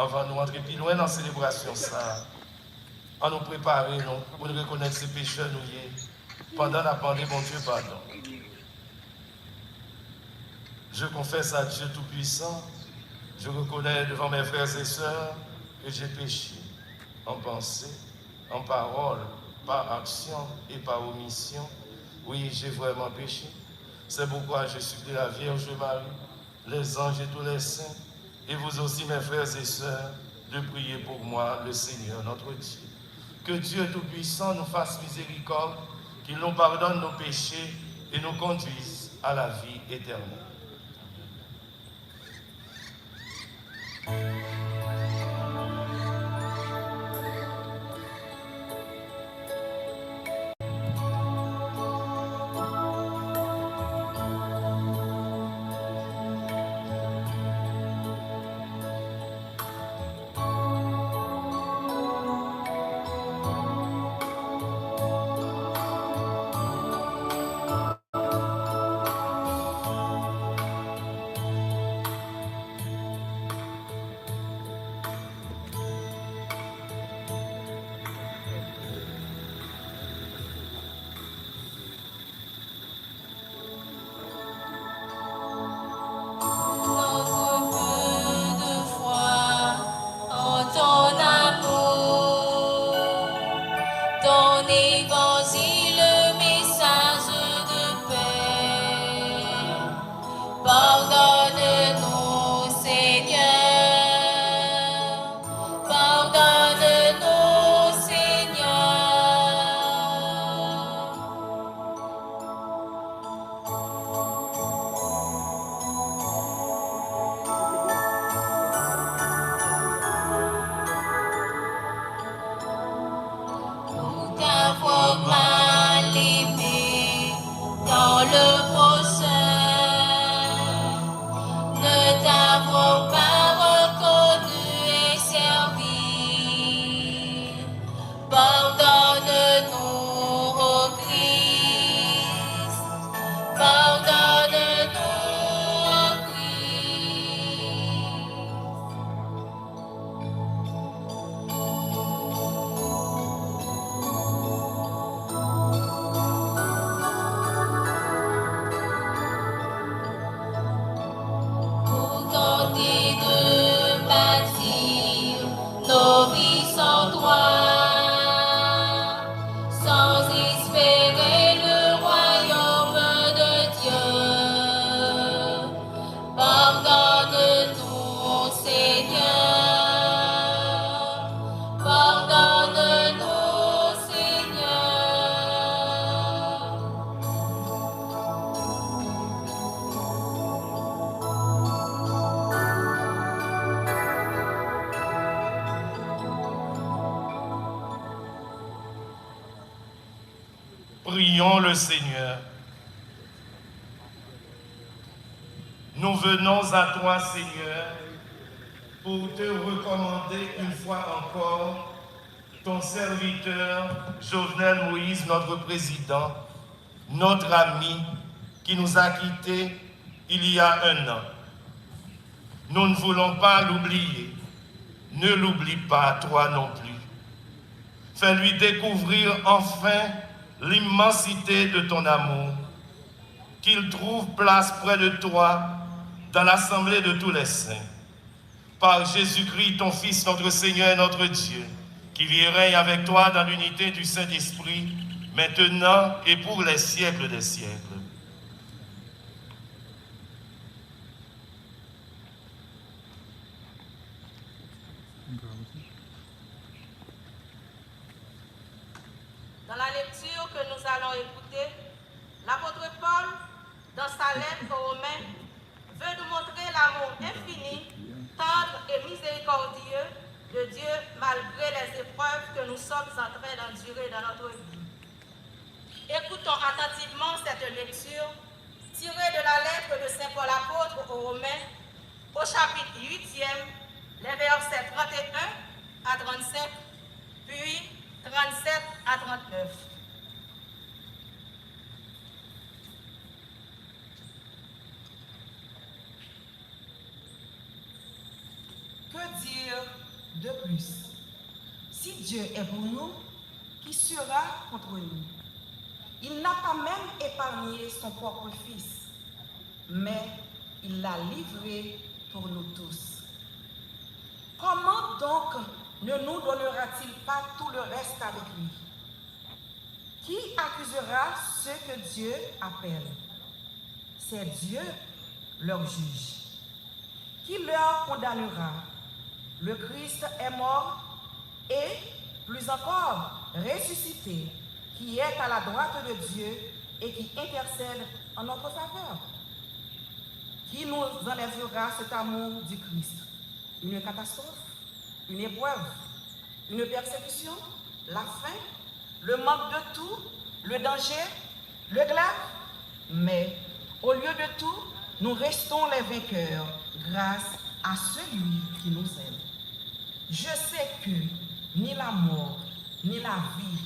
avant de nous entrer plus loin dans la célébration, ça, on nous préparer pour nous reconnaître ces pécheurs nous pendant la pandémie, mon Dieu, pardon. Je confesse à Dieu Tout-Puissant, je reconnais devant mes frères et sœurs que j'ai péché en pensée, en parole, par action et par omission. Oui, j'ai vraiment péché. C'est pourquoi je supplie la Vierge Marie, les anges et tous les saints, et vous aussi, mes frères et sœurs, de prier pour moi, le Seigneur, notre Dieu. Que Dieu Tout-Puissant nous fasse miséricorde, qu'il nous pardonne nos péchés et nous conduise à la vie éternelle. Prions le Seigneur. Nous venons à toi, Seigneur, pour te recommander une fois encore ton serviteur Jovenel Moïse, notre président, notre ami, qui nous a quittés il y a 1 an. Nous ne voulons pas l'oublier. Ne l'oublie pas, toi non plus. Fais-lui découvrir enfin l'immensité de ton amour, qu'il trouve place près de toi dans l'assemblée de tous les saints. Par Jésus-Christ, ton Fils, notre Seigneur et notre Dieu, qui vit et règne avec toi dans l'unité du Saint-Esprit, maintenant et pour les siècles des siècles. Dans la lecture que nous allons écouter, l'apôtre Paul, dans sa lettre aux Romains, veut nous montrer l'amour infini, tendre et miséricordieux de Dieu malgré les épreuves que nous sommes en train d'endurer dans notre vie. Écoutons attentivement cette lecture tirée de la lettre de Saint Paul apôtre aux Romains, au chapitre 8e, les versets 31 à 37, puis 37 à 39. Que dire de plus? Si Dieu est pour nous, qui sera contre nous? Il n'a pas même épargné son propre Fils, mais il l'a livré pour nous tous. Comment donc ne nous donnera-t-il pas tout le reste avec lui? Qui accusera ceux que Dieu appelle? C'est Dieu, leur juge. Qui leur condamnera? Le Christ est mort et, plus encore, ressuscité, qui est à la droite de Dieu et qui intercède en notre faveur. Qui nous enlèvera cet amour du Christ? Une catastrophe? Une épreuve? Une persécution? La faim? Le manque de tout? Le danger? Le glaive? Mais, au lieu de tout, nous restons les vainqueurs grâce à celui qui nous aime. Je sais que ni la mort, ni la vie,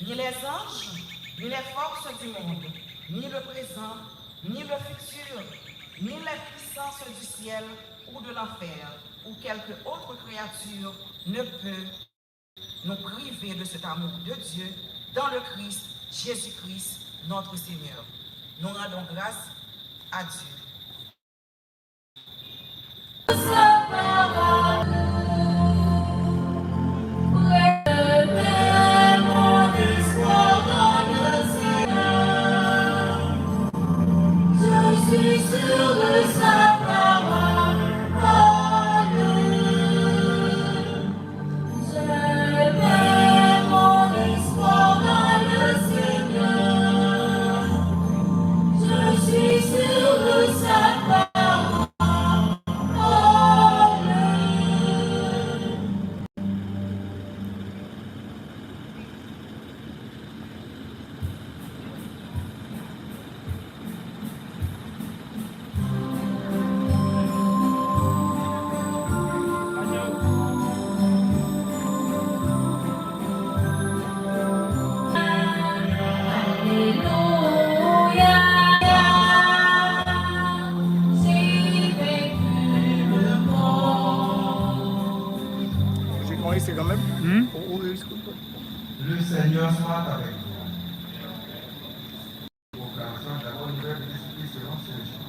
ni les anges, ni les forces du monde, ni le présent, ni le futur, ni les puissances du ciel ou de l'enfer, ou quelque autre créature ne peut nous priver de cet amour de Dieu dans le Christ, Jésus-Christ, notre Seigneur. Nous rendons grâce à Dieu. Le Seigneur soit avec vous. Proclamation de la bonne nouvelle de Jésus-Christ selon Saint Jean.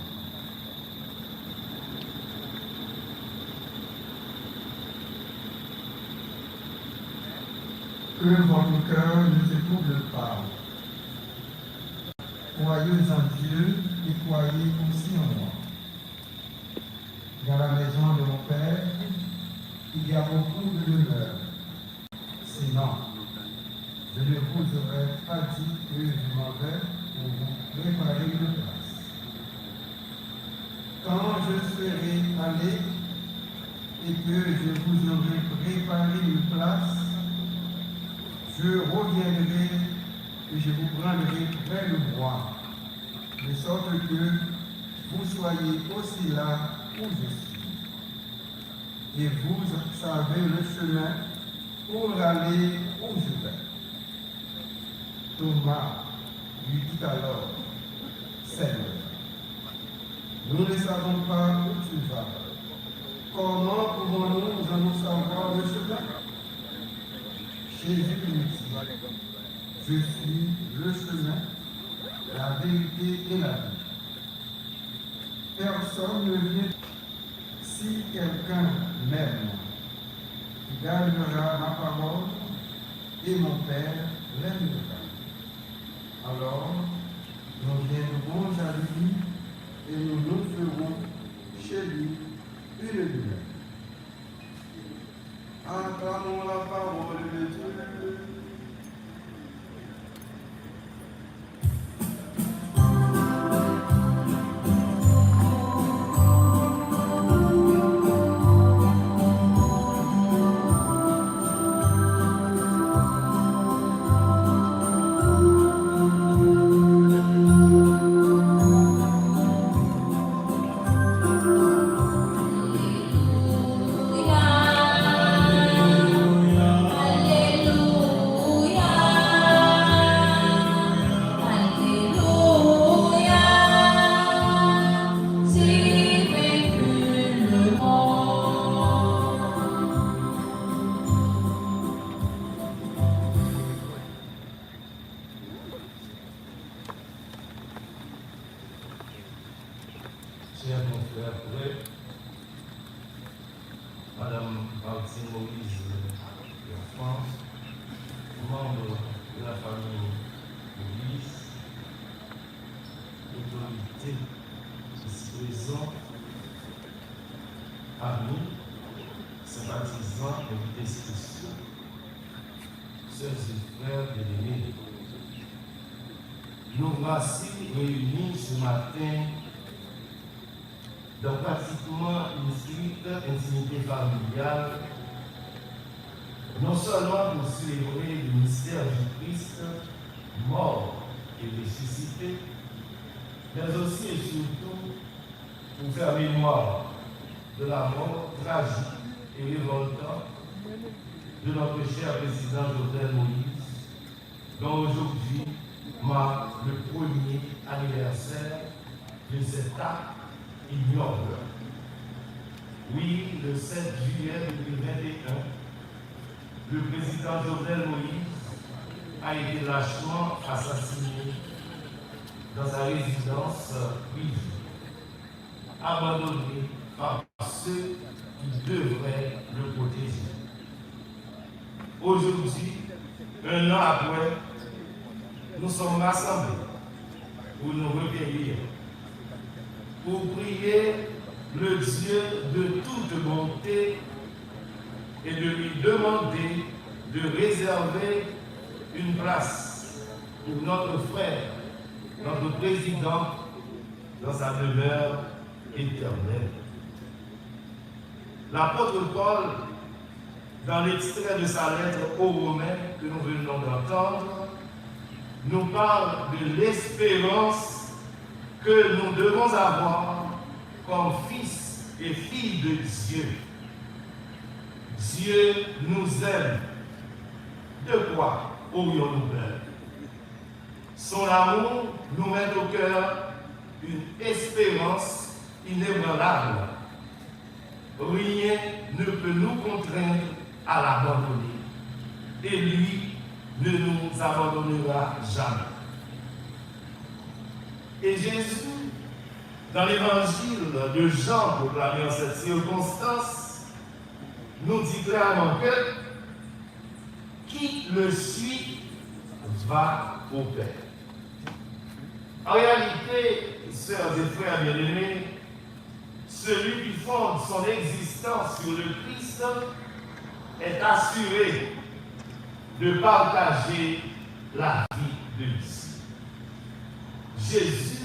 Que votre cœur ne se trouble pas. Croyez en Dieu et croyez aussi en moi. Dans la maison de mon Père, il y a beaucoup de demeures. Sinon, je ne vous aurais pas dit que je m'en vais pour vous préparer une place. Quand je serai allé et que je vous aurai préparé une place, je reviendrai et je vous prendrai près de moi, de sorte que vous soyez aussi là où je suis. Et vous savez le chemin pour aller où je vais. Thomas lui dit alors, Seigneur, nous ne savons pas où tu vas. Comment pouvons-nous en savoir le chemin? Jésus lui dit, je suis le chemin, la vérité et la vie. Personne ne vient. Si quelqu'un m'aime, il gardera ma parole et mon Père l'aimera. Alors, nous viendrons à lui et nous nous ferons chez lui une demeure. Acclamons la parole de Dieu. Alleluia. Madame Martine Moïse de France, membre de la famille Moïse, autorité ici présente, amis, sympathisants, invités spéciaux, sœurs et frères bien-aimés. Nous voici réunis ce matin dans pratiquement une stricte intimité familiale, non seulement pour célébrer le mystère du Christ, mort et ressuscité, mais aussi et surtout pour faire mémoire de la mort tragique et révoltante de notre cher président Jovenel Moïse, dont aujourd'hui marque le premier anniversaire de cet acte ignoble. Oui, le 7 juillet 2021, le président Jovenel Moïse a été lâchement assassiné dans sa résidence privée, abandonné par ceux qui devraient le protéger. Aujourd'hui, un an après, nous sommes rassemblés pour nous recueillir, pour prier le Dieu de toute bonté et de lui demander de réserver une place pour notre frère, notre président, dans sa demeure éternelle. L'apôtre Paul, dans l'extrait de sa lettre aux Romains que nous venons d'entendre, nous parle de l'espérance que nous devons avoir comme fils et filles de Dieu. Dieu nous aime. De quoi aurions-nous peur? Son amour nous met au cœur une espérance inébranlable. Rien ne peut nous contraindre à l'abandonner. Et lui ne nous abandonnera jamais. Et Jésus, dans l'évangile de Jean proclamé en cette circonstance, nous dit clairement que qui le suit va au Père. En réalité, sœurs et frères bien-aimés, celui qui fonde son existence sur le Christ est assuré de partager la vie de lui. Jésus